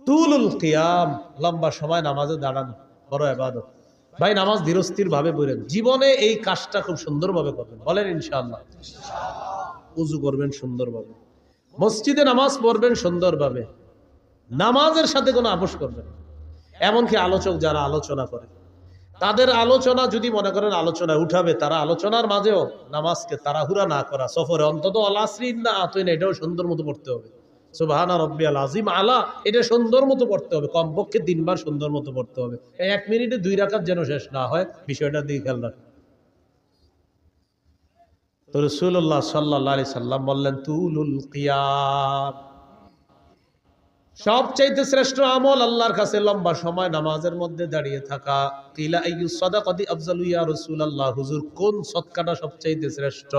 তুলুল কিয়াম, লম্বা সময় নামাজে দাঁড়ানো বড় ইবাদত। ভাই নামাজ ধীরস্থির ভাবে পড়েন, জীবনে এই কাজটা খুব সুন্দরভাবে করবেন, বলেন ইনশাআল্লাহ। উযু করবেন সুন্দরভাবে, মসজিদে নামাজ পড়বেন সুন্দরভাবে, নামাজের সাথে কোনো আপোষ করবেন না। এমনকি আলোচক যারা আলোচনা করে তাদের আলোচনা যদি মনে করেন আলোচনায় উঠাবে, তারা আলোচনার মাঝেও নামাজকে তাড়াহুড়া না করা, সফরে অন্তত আলাসরিন না আতইন এটাও সুন্দর মতো পড়তে হবে, সুবহানা রাব্বিয়াল আযীম আলা এটা সুন্দর মতো পড়তে হবে, কমপক্ষে 3 বার সুন্দর মতো পড়তে হবে। 1 মিনিটে 2 রাকাত যেন শেষ না হয়, বিষয়টা দিকে খেয়াল রাখবেন। তো রাসূলুল্লাহ সাল্লাল্লাহু আলাইহি সাল্লাম বললেন তুলুল কিয়াম, সবচাইতে শ্রেষ্ঠ আমল আল্লাহর কাছে লম্বা সময় নামাজের মধ্যে দাঁড়িয়ে থাকা। কিলা আইয়ুস সাদাকাতি আফজালু ইয়া রাসূলুল্লাহ, হুজুর কোন সদকাটা সবচাইতে শ্রেষ্ঠ?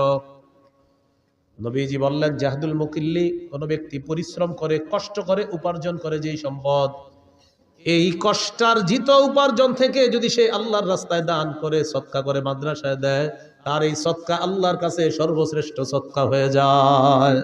নবীজি বললেন জাহদুল মুকিল্লি, কোন ব্যক্তি পরিশ্রম করে কষ্ট করে উপার্জন করে যেই সম্পদ, এই কষ্টার্জিত উপার্জন থেকে যদি সে আল্লাহর রাস্তায় দান করে, সদকা করে, মাদ্রাসায় দেয়, তার এই সদকা আল্লাহর কাছে সর্বশ্রেষ্ঠ সদকা হয়ে যায়।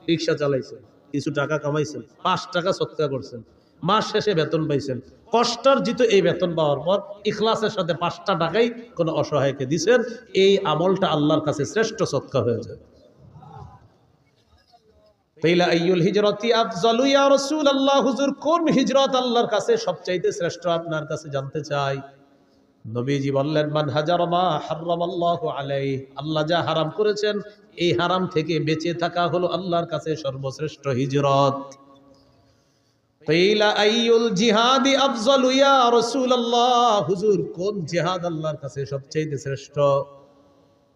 রিকশা চালাইছেন, কিছু টাকা কামাইছেন, 5 টাকা সদকা করছেন, মাস শেষে বেতন পাইছেন, কষ্টার্জিত এই বেতন পাওয়ার পর ইখলাসের সাথে 5টা টাকাই কোন অসহায়কে দিবেন, এই আমলটা আল্লাহর কাছে শ্রেষ্ঠ সদকা হয়ে যায়। তাইলা আইয়ুল হিজরাতি আফজালু ইয়া রাসূলুল্লাহ, হুজুর কোন হিজরত আল্লাহর কাছে সবচাইতে শ্রেষ্ঠ আপনার কাছে জানতে চাই। নবীজি বললেন মান হাজারা মা হারামাল্লাহু আলাইহি, আল্লাহ যা হারাম করেছেন এই হারাম থেকে বেঁচে থাকা হলো আল্লাহর কাছে সর্বশ্রেষ্ঠ হিজরত। কিলা আইয়ুল জিহাদি আফজালু ইয়া রাসূলুল্লাহ, হুজুর কোন জিহাদ আল্লাহর কাছে সবচেয়ে শ্রেষ্ঠ?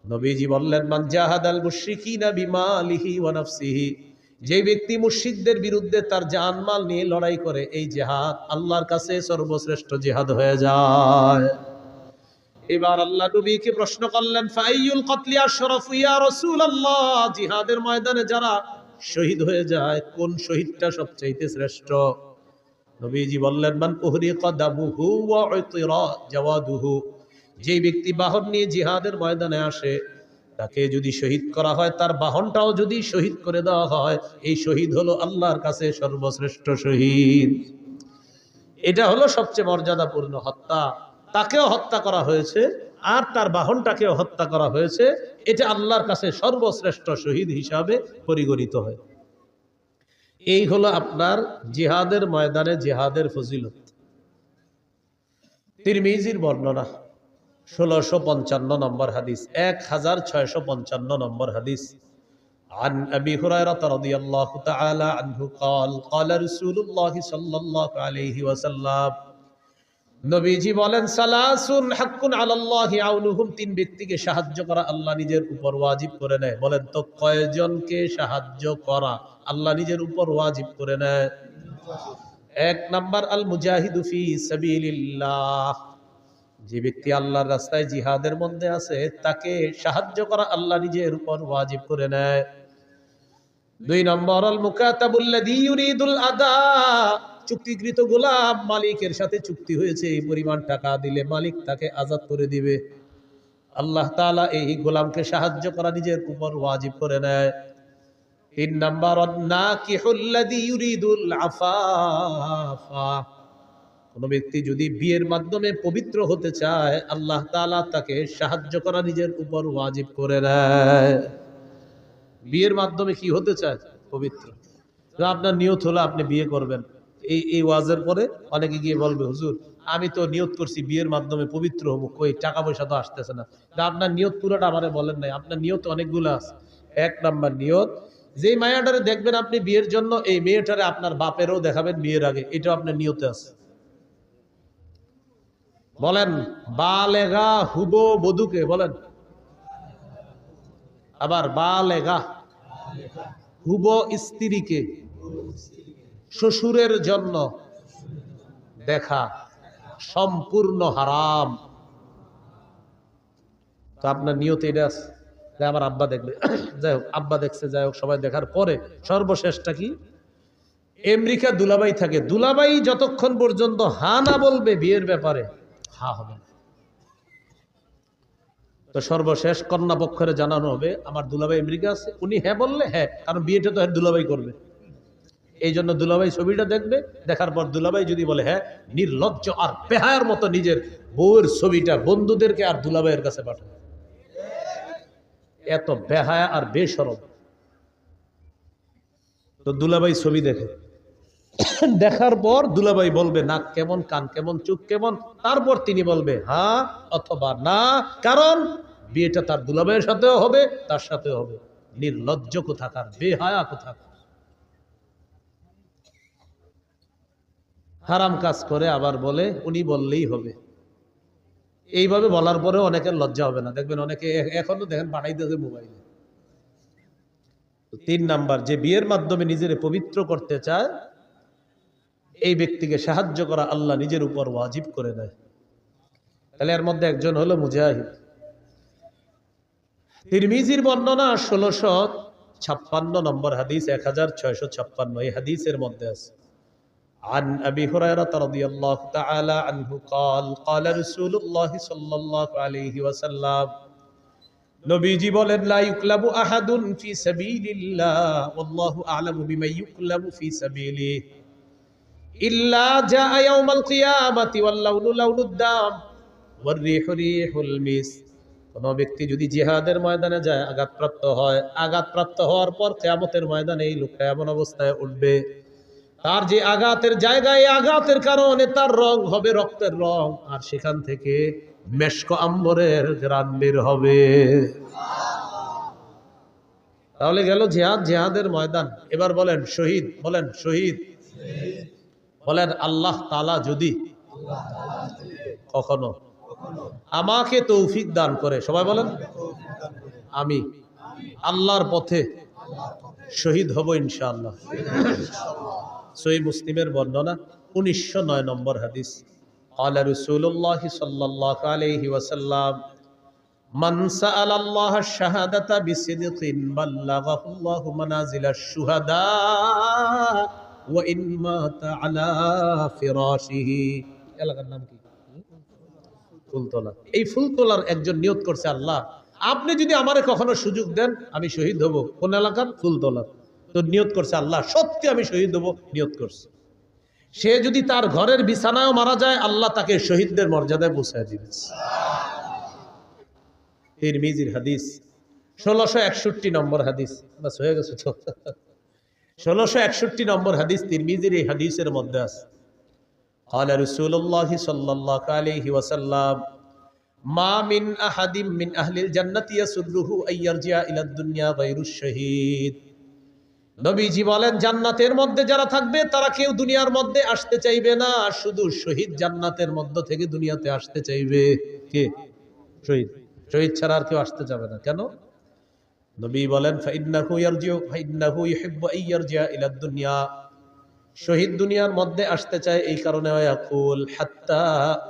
নবীজি বললেন মান জাহাদাল মুশরিকিনা বিমালিহি ওয়া নাফসিহি, যে ব্যক্তি মুশরিকদের বিরুদ্ধে তার জানমাল নিয়ে লড়াই করে, এই জিহাদ আল্লাহর কাছে সর্বশ্রেষ্ঠ জিহাদ হয়ে যায়। এবার আল্লাহ নবীকে প্রশ্ন করলেন ফাইয়ুল কতলি আশরাফু ইয়া রাসূলুল্লাহ, জিহাদের ময়দানে যারা শহীদ হয়ে যায় কোন শহীদটা সবচেয়ে শ্রেষ্ঠ? নবীজি বললেন মান উহরিকা দামুহু ওয়া উতিরা জাওয়াদুহু, যে ব্যক্তি বাহন নিয়ে জিহাদের ময়দানে আসে, তাকে যদি শহীদ করা হয়, তার বাহনটাও যদি শহীদ করে দেওয়া হয়, এই শহীদ হলো আল্লাহর কাছে সর্বশ্রেষ্ঠ শহীদ। এটা হলো সবচেয়ে মর্যাদাপূর্ণ হত্যা, তাকেও হত্যা করা হয়েছে আর তার বাহনটাকেও হত্যা করা হয়েছে, এটা আল্লাহর কাছে সর্বশ্রেষ্ঠ শহীদ হিসাবে পরিগণিত হয়। এই হলো আপনার জিহাদের ময়দানে জিহাদের ফজিলত। তিরমিজির বর্ণনা 1655 নম্বর হাদিস, 1655 নম্বর হাদিস। عن أبي هريرة رضي الله تعالى عنه قال قال رسول الله صلى الله عليه وسلم, নবীজি বলেন সালাসুন হাক্কুন আলাল্লাহি আউনুহুম, 3 ব্যক্তিকে সাহায্য করা আল্লাহ নিজের উপর ওয়াজিব করে নেয়। বলেন তো কয়জনকে সাহায্য করা আল্লাহ নিজের উপর ওয়াজিব করে নেয়? 1 নাম্বার আল মুজাহিদু ফি সাবিলিল্লাহ, যে ব্যক্তি আল্লাহর রাস্তায় জিহাদের মধ্যে আছে তাকে সাহায্য করা আল্লাহ নিজের উপর ওয়াজিব করে নেয়। 2 নম্বর আল মুকাতাবুল্লাযী ইউরিদুল আদা, চুক্তিকৃত গোলাম, মালিকের সাথে চুক্তি হয়েছে এই পরিমাণ টাকা দিলে মালিক তাকে আজাদ করে দিবে, আল্লাহ তাআলা এই গোলামকে সাহায্য করা নিজের উপর ওয়াজিব করে নেয়। 3 নম্বর নাকিহুল্লাযী ইউরিদুল আফাফা, কোন ব্যক্তি যদি বিয়ের মাধ্যমে পবিত্র হতে চায়, আল্লাহ তাআলা তাকে সাহায্য করা নিজের উপর ওয়াজিব করে নেয়। বিয়ের মাধ্যমে কি হতে চায়? পবিত্র। আপনার নিয়ত হলো আপনি বিয়ে করবেন, এই ওয়াজের পরে অনেকে গিয়ে বলবে হুজুর আমি তো নিয়ত করছি বিয়ের মাধ্যমে পবিত্র হবো, কই টাকা পয়সা তো আসতেছে না। আপনার নিয়ত পুরোটা আমারে বলেন নাই, আপনার নিয়ত অনেকগুলো আছে। 1 নাম্বার নিয়ত, যে মায়াটারে দেখবেন আপনি বিয়ের জন্য, এই মেয়েটারে আপনার বাপেরও দেখাবেন বিয়ের আগে, এটা আপনার নিয়তে আছে। বলেন বালেগা হুবো বধূকে বলেন, আবার বালেগা হুবো স্ত্রীকে শ্বশুরের জন্য দেখা সম্পূর্ণ হারাম। তো আপনার নিয়ত এটা আছে যে আমার আব্বা দেখবে, যাই হোক আব্বা দেখছে, যাই হোক সবাই দেখার পরে সর্বশেষটা কি? আমেরিকা দুলাভাই থাকে, দুলাভাই যতক্ষণ পর্যন্ত হা না বলবে বিয়ের ব্যাপারে, হা হবে না। তো সর্বশেষ কন্যা পক্ষের জানানো হবে আমার দুলাভাই আমেরিকা আছে, উনি হ্যাঁ বললে হ্যাঁ, কারণ বিয়েটা তো দুলাভাই করবে। এই জন্য দুলাভাই ছবিটা দেখবে, দেখার পর দুলাভাই যদি বলে হ্যাঁ, নির্লজ্জ আর বেহায়ার মতো নিজের বউয়ের ছবিটা বন্ধুদেরকে আর দুলাভাইয়ের কাছে পাঠায়, এত বেহায়া আর বেশরম। তো দুলাভাই ছবি দেখে, দেখার পর দুলাভাই বলবে নাক কেমন, কান কেমন, চোখ কেমন, তারপর তিনি বলবে হ্যাঁ অথবা না, কারণ বিয়েটা তার দুলাভাইয়ের সাথেও হবে, তার সাথেও হবে। নির্লজ্জ কোথাকার, বেহায়া কোথাকার, হারাম কাজ করে আবার বলে উনি বললেই হবে। এইভাবে বলার পরেও অনেকের লজ্জা হবে না, দেখবেন অনেকে এখনো দেখেন পাঠাই দিয়েছে মোবাইলে। 3 নাম্বার, যে বিয়ের মাধ্যমে নিজের পবিত্র করতে চায় এই ব্যক্তিকে সাহায্য করা আল্লাহ নিজের উপর ওয়াজিব করে দেয়। তাহলে এর মধ্যে একজন হলো মুজাহিদ। তিরমিজির বর্ণনা 1656 নম্বর হাদিস, 1656 এই হাদিসের মধ্যে আছে عن أبي هريرة رضي الله تعالى عنه قال قال رسول الله صلى الله عليه وسلم নবীজি বলেন লা ইউকলাবু আহাদুন ফি সাবিলিল্লাহ ওয়াল্লাহু আ'লামু বিমা ইউকলাবু ফি সাবিলিহি ইল্লা জাআ ইয়াউমাল কিয়ামাতি ওয়াল লাউনু লাউনুদ দাম ওয়ার রিহু রিহুল মিস। কোন ব্যক্তি যদি জিহাদের ময়দানে যায়, আঘাতপ্রাপ্ত হয়, আঘাতপ্রাপ্ত হওয়ার পর কিয়ামতের ময়দানে এই লোকটা এমন অবস্থায় উঠবে, তার যে আঘাতের জায়গায় আঘাতের কারণে তার রং হবে রক্তের রং, আর সেখান থেকে মেশক আম্বরের ঘ্রাণ বের হবে। তাহলে গেল জিহাদ, জিহাদের ময়দান। এবার বলেন শহীদ, বলেন শহীদ, বলেন আল্লাহ তাআলা যদি কখনো আমাকে তৌফিক দান করে, সবাই বলেন আমি আল্লাহর পথে শহীদ হব ইনশাআল্লাহ। সহিহ মুসলিমের বর্ণনা 1909 নম্বর হাদিস, ক্বালা রাসূলুল্লাহ সাল্লাল্লাহু আলাইহি ওয়াসাল্লাম মান সাআলাল্লাহ আশ-শাহাদাতা বিসিদকিন বাল্লাগাহুল্লাহু মানাজিলাশ শুহাদা ওয়া ইন মাতা আলা ফিরাশিহি। এলাকার নাম কি? ফুলতলা। এই ফুলতলার একজন নিয়ত করছে, আল্লাহ আপনি যদি আমারে কখনো সুযোগ দেন আমি শহীদ হব। কোন এলাকার? ফুলতলা। তো নিয়ত করছে আল্লাহ সত্যি আমি শহীদ হব, নিয়ত করছে। সে যদি তার ঘরের বিছানায়ও মারা যায় আল্লাহ তাকে শহীদদের মর্যাদায় পৌঁছায় দিবে। তিরমিজির হাদিস 1661 নম্বর হাদিস, বাস হয়ে গেছে তো। 1661 নম্বর হাদিস তিরমিজির এই হাদিসের মধ্যে আছে, قال رسول الله صلى الله عليه وسلم ما من أحد من أهل الجنة يسره أن يرجع إلى الدنيا غير الشهيد। নবীজি বলেন জান্নাতের মধ্যে যারা থাকবে তারা কেউ দুনিয়ার মধ্যে আসতে চাইবে না, শুধু শহীদ জান্নাতের মধ্য থেকে দুনিয়াতে আসতে চাইবে। কে? শহীদ। শহীদ ছাড়া আর কেউ আসতে যাবে না। কেন? নবী বলেন ফাইন্নাহু ইয়ারজিউ ফাইন্নাহু ইউহিব্বু আন ইয়ারজি'a ইলা দুনিয়া, শহীদ দুনিয়ার মধ্যে আসতে চায় এই কারণে, ইয়াকুল হাত্তা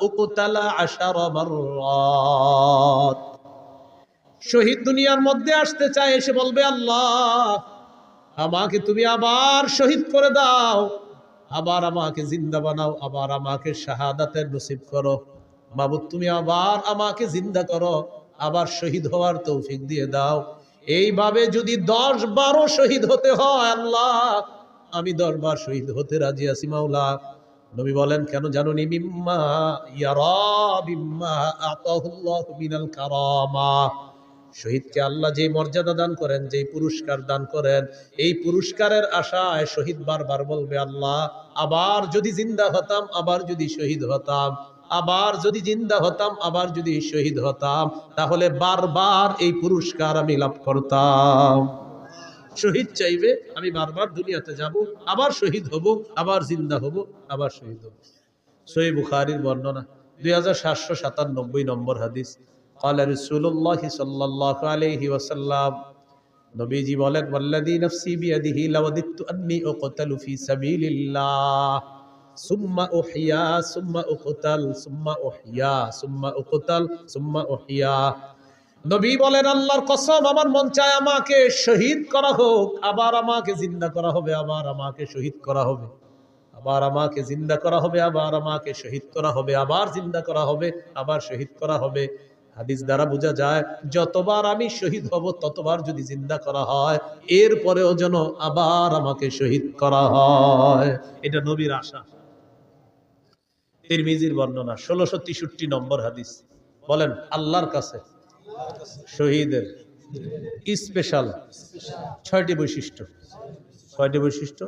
উকতালা 10 মাররাত, শহীদ দুনিয়ার মধ্যে আসতে চায়, এসে বলবে আল্লাহ আমাকে তুমি আবার শহীদ করে দাও, আবার আমাকে জিন্দা বানাও, আবার আমাকে শাহাদাতের নসিব করো, মাবুদ তুমি আবার আমাকে জিন্দা করো, আবার শহীদ হওয়ার তৌফিক দিয়ে দাও। এইভাবে যদি 10-12 শহীদ হতে হয় আল্লাহ আমি 10 বার শহীদ হতে রাজি আছি মাওলা। নবী বলেন কেন জানুনি? মিম্মা ইয়ারা বিম্মা আতাহুল্লাহু মিনাল কারামা, শহীদকে আল্লাহ যে মর্যাদা দান করেন, যে পুরস্কার দান করেন, এই পুরস্কারের আশায় শহীদ বারবার বলবে আল্লাহ আবার যদি জিন্দা হতাম, আবার যদি শহীদ হতাম, আবার যদি জিন্দা হতাম, আবার যদি শহীদ হতাম, তাহলে বারবার এই পুরস্কার আমি লাভ করতাম। শহীদ চাইবে, আমি বারবার দুনিয়াতে যাব, আবার শহীদ হব, আবার জিন্দা হব, আবার শহীদ হব। সহিহ বুখারীর বর্ণনা 2797 নম্বর হাদিস, قال رسول الله صلى الله عليه وسلم নবীজি বলেন ওয়াল্লাযী নাফসি বিয়াদিহি লাওয়াদিতু আন্নী উকতালু ফি সাবিলিল্লাহ সুম্মা উহইয়া সুম্মা উকতাল সুম্মা উহইয়া সুম্মা উকতাল সুম্মা উহইয়া। নবী বলেন আল্লাহর কসম আমার মন চায় আমাকে শহীদ করা হোক, আবার আমাকে জিন্দা করা হবে, আবার আমাকে শহীদ করা হবে, আবার আমাকে জিন্দা করা হবে, আবার আমাকে শহীদ করা হবে, আবার জিন্দা করা হবে, আবার শহীদ করা হবে। হাদিস দ্বারা বোঝা যায় যতবার আমি শহীদ হব ততবার যদি জিন্দা করা হয় এরপরেও যেন আবার আমাকে শহীদ করা হয়। এটা নবীর আশা। তিরমিজির বর্ণনা 1663 নম্বর হাদিস। বলেন আল্লাহর কাছে শহীদের স্পেশাল 6টি বৈশিষ্ট্য। কয়টি বৈশিষ্ট্য?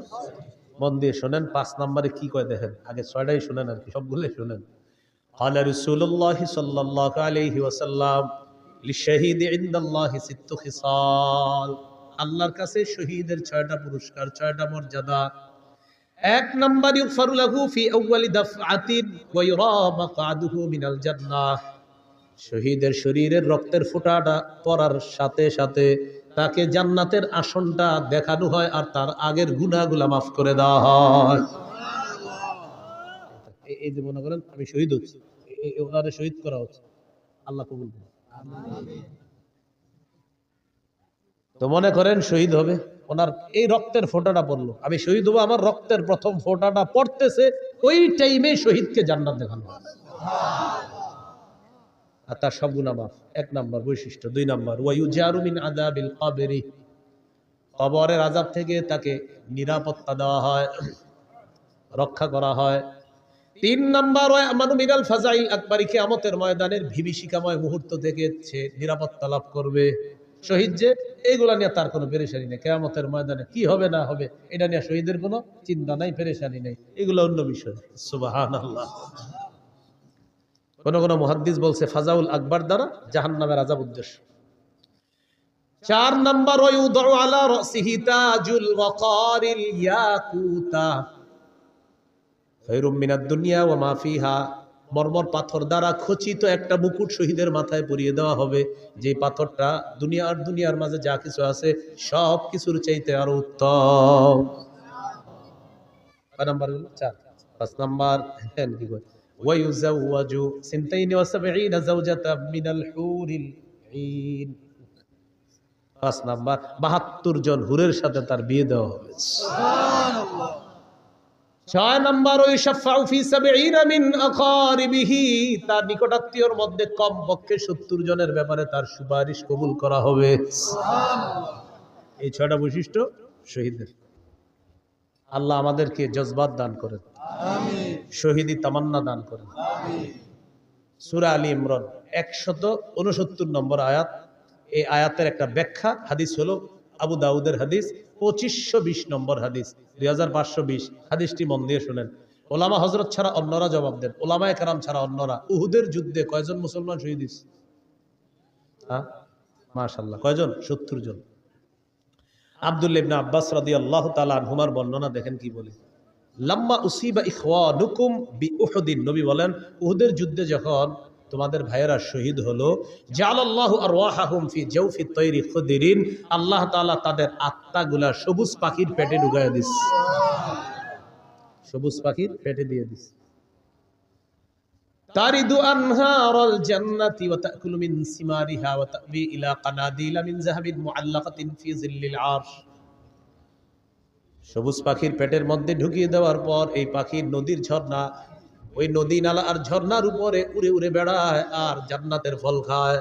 মন দিয়ে শোনেন। 5 নম্বরে কি কয় দেখেন, আগে 6টাই শুনেন আর কি, সবগুলোই শুনেন। قال رسول الله صلى الله عليه وسلم للشهيد عند الله 6 خصال। আল্লাহর কাছে শহীদের 6টা পুরস্কার, 6টা মর্যাদা। 1 নাম্বার ইগফারু লাহু ফি আউয়ালি দাফআতিন ওয়া ইউরা মাকআদুহু মিনাল জান্নাহ। শহীদের শরীরের রক্তের ফোঁটাটা পড়ার সাথে সাথে তাকে জান্নাতের আসনটা দেখানো হয় আর তার আগের গুনাহগুলো মাফ করে দেওয়া হয়। এই যে মনে করেন আমি শহীদ হচ্ছি, ওনারে শহীদ করা হচ্ছে, আল্লাহ কবুল করুন। তো মনে করেন শহীদ হবে, ওনার এই রক্তের ফোঁটাটা পড়লো, আমি শহীদ হবো, আমার রক্তের প্রথম ফোঁটাটা পড়তেছে, ওই টাইমে শহীদকে জান্নাত দেখানো হয় আর তার সব গুনাহ মাফ। 1 নাম্বার বৈশিষ্ট্য। 2 নাম্বার ওয়ায়ুজারু মিন আযাবিল কবরি। কবরের আযাব থেকে তাকে নিরাপত্তা দেওয়া হয়, রক্ষা করা হয়। 3 নাম্বার ওয়ায়ামানু মিনাল ফাজাইল আকবরি। কিয়ামতের ময়দানের বিভীষিকাময় মুহূর্ত থেকে সে নিরাপত্তা লাভ করবে। শহীদ যে এইগুলা নিয়ে তার কোনো পেরেশানি নেই। কিয়ামতের ময়দানে কি হবে না হবে এটা নিয়ে শহীদের কোনো চিন্তা নাই, পেরেশানি নেই, এগুলো অন্য বিষয়। সুবহানাল্লাহ। কোন কোন মুহাদ্দিস বলছে ফাজাউল আকবার দ্বারা জাহান্নামের আযাব উদ্দেশ্য। 4 নাম্বার ওয়ায়ুদউ আলা রাসিহি তাজুল ওয়াকারিল ইয়াকুতা খায়রুম মিনাদ দুনিয়া ওয়া মা ফিহা। মরমর পাথর দ্বারা খচিত একটা মুকুট শহীদের মাথায় পরিয়ে দেওয়া হবে, যে পাথরটা দুনিয়ার মাঝে যা কিছু আছে সব কিছুর চাইতে আরো উত্তম। কয় নাম্বার হলো? 4। 5 নাম্বার কি কয় ওয়ায়ুজাওয়াজু 72 যাওজাতাম মিনাল হুরিল ঈন। 5 নাম্বার 72 জন হুরের সাথে তার বিয়ে দেওয়া হবে। সুবহানাল্লাহ। 6 নাম্বার ওয়াইশাফাউ ফি 70 মিন আকারিবিহি। তার নিকটাত্মীয়র মধ্যে কমপক্ষে 70 জনের ব্যাপারে তার সুপারিশ কবুল করা হবে। সুবহানাল্লাহ। এই 6টা বৈশিষ্ট্য শহীদের। আল্লাহ আমাদেরকে জজবাত দান করেন, আমিন। শহীদি তামান্না দান করেন, আমিন। সূরা আলী ইমরান 169 নম্বর আয়াত। এই আয়াতের একটা ব্যাখ্যা হাদিস হলো আবু দাউদের হাদিস 2520 নম্বর হাদিস, 2520 হাদিসটি মন দিয়ে শুনেন। ওলামা হযরত ছাড়া অন্যরা জবাব দেন, ওলামায়ে কেরাম ছাড়া অন্যরা। উহুদের যুদ্ধে কয়জন মুসলমান শহীদ হয়েছে? হ্যাঁ মাশাআল্লাহ, কয়জন? 70 জন। আব্দুল্লাহ ইবনে আব্বাস রাদিয়াল্লাহু তাআলা আনহুমার বর্ণনা দেখেন কি বলে। লাম্মা উসিবা ইখওয়ানুকুম বিউহুদিন। নবী বলেন উহুদের যুদ্ধে যখন তোমাদের ভাইয়েরা শহীদ হলো, জাআলাল্লাহু আরওয়াহাহুম ফি জাওফি তায়রি খুদরিন। আল্লাহ তাআলা তাদের আত্মাগুলা সবুজ পাখির পেটে ঢুকায় দিস। সবুজ পাখির পেটে দিয়ে দিস। তারিদু আনহারাল জান্নাতি ওয়া তাকুলু মিন সিমারিহা ওয়া তাবি ইলা কানাদিলা মিন যাহাবিন মুআল্লাকাতিন ফি জিল্লিল আরশ। সবুজ পাখির পেটের মধ্যে ঢুকিয়ে দেওয়ার পর এই পাখির নদীর ঝর্ণা, ওই নদী নালা আর ঝর্ণার উপরে উড়ে উড়ে বেড়ায় আর জান্নাতের ফল খায়,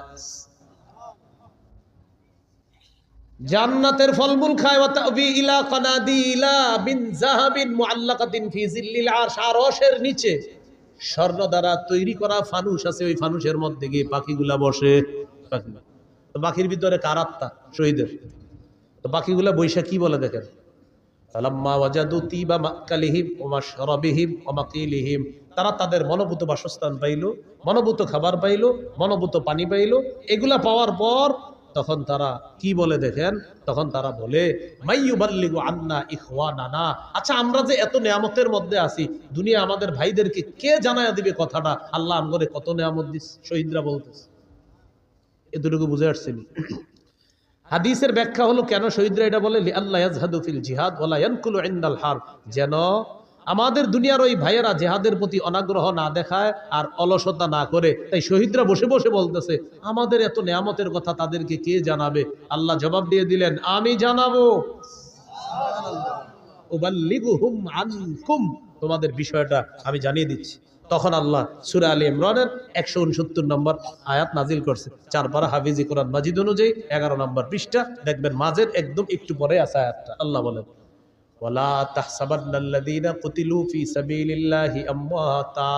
জান্নাতের ফলমূল খায়। ওয়া তাবি ইলা কানাদিলা মিন যাহাবিন মুআল্লাকাতিন ফি জিল্লিল আরশ। আরশের নিচে স্বর্ণ দ্বারা তৈরি করা ফানুস আছে, ওই ফানুসের মধ্যে গিয়ে পাখিগুলা বসে। তো পাখির ভিতরে কার আত্মা? শহীদের। তো পাখিগুলা বৈশা কি বলে দেখেন, ফালাম্মা ওয়াজাদু তিবা মাকালিহিম ওয়া মাশরাবিহিম ওয়া মাকিলিহিম। তারা তাদের মনোভূত বাসস্থান পাইল, মনোভূত খাবার পাইল, মনোভূত পানি পাইল। এগুলা পাওয়ার পর তখন তারা কি বলে দেখেন, তখন তারা বলে মাইয়ুবাল্লিগু আন্না ইখওয়ানানা। আচ্ছা আমরা যে এত নিয়ামতের মধ্যে আছি, দুনিয়া আমাদের ভাইদেরকে কে জানায়া দিবে কথাটা, আল্লাহ আমগরে কত নিয়ামত দিস। শহীদরা বলতেছে। এতটুকু বুঝে আসছেন? হাদিসের ব্যাখ্যা হলো কেন শহীদরা এটা বলে, লিআল্লা ইয়াজহাদু ফিল জিহাদ ওয়ালা ইয়ানকুলু ইনদাল হারব। যেন আমাদের দুনিয়ার ওই ভাইয়েরা জিহাদের প্রতি অনাগ্রহ না দেখায় আর অলসতা না করে। তাই শহীদরা বসে বসে বলতেছে আমাদের এত নিয়ামতের কথা তাদেরকে কে জানাবে। আল্লাহ জবাব দিয়ে দিলেন আমি জানাবো। উবাল্লিগুহুম আনকুম, তোমাদের বিষয়টা আমি জানিয়ে দিচ্ছি। তখন আল্লাহ সূরা আলী ইমরানের 169 নম্বর আয়াত নাজিল করছে। 4 পারা হাফিজি কোরআন মাজিদ অনুযায়ী 11 নম্বর পৃষ্ঠা, দেখবেন মাঝের একদম একটু পরে আছে আয়াতটা। আল্লাহ বলেন, ওয়ালা তাহসাবান্নাল্লাযীনা কুতিলু ফী সাবিলিল্লাহি আমওয়াতা,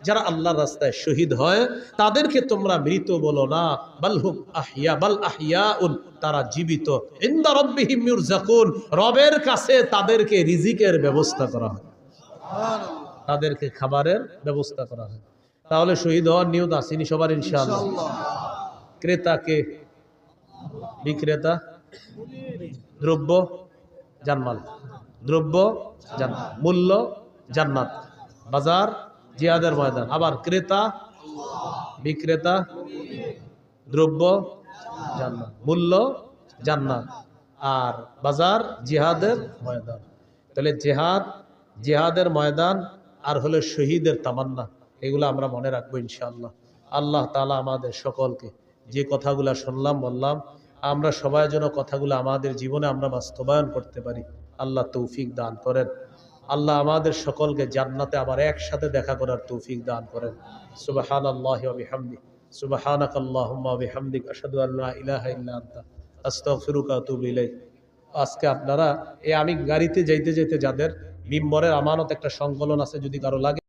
যারা আল্লাহর রাস্তায় শহীদ হয় তাদেরকে তোমরা মৃত বলো না, বালহুম আহইয়া, বাল আহইয়াউন, তারা জীবিত, ইনদা রাব্বিহিম ইউরযাকুন, রবের কাছে তাদেরকে রিজিকের ব্যবস্থা করা হয়, তাদেরকে খাবারের ব্যবস্থা করা হয়। তাহলে শহীদ হওয়ার নিয়ত আসেনি সবার ইনশাআল্লাহ। ক্রেতাকে, বিক্রেতা, দ্রব্য জানমাল, দ্রব্য জান্নাত, মূল্য জান্নাত, বাজার জিহাদের ময়দান। আবার ক্রেতা, বিক্রেতা, দ্রব্য জান্নাত, মূল্য জান্নাত, আর বাজার জিহাদের ময়দান। তাহলে জিহাদের ময়দান আর হলো শহীদের তামান্না, এগুলো আমরা মনে রাখবো ইনশাআল্লাহ। আল্লাহ তাআলা আমাদের সকলকে যে কথাগুলো শুনলাম বললাম, আমরা সবাই যেন কথাগুলো আমাদের জীবনে আমরা বাস্তবায়ন করতে পারি, আল্লাহ তৌফিক দান করেন। আল্লাহ আমাদের সকলকে জান্নাতে আবার একসাথে দেখা করার তৌফিক দান করেন। সুবহানাল্লাহি ওয়া বিহামদিহি, সুবহানাকাল্লাহুম্মা ওয়া বিহামদিক, আশহাদু আল্লা ইলাহা ইল্লা আনতা, আস্তাগফিরুকা ওয়া আতুবু ইলাইক। আজকে আপনারা আমি গাড়িতে যাইতে যাইতে যাদের মিম্বরের আমানত একটা সংকলন আছে, যদি কারো লাগে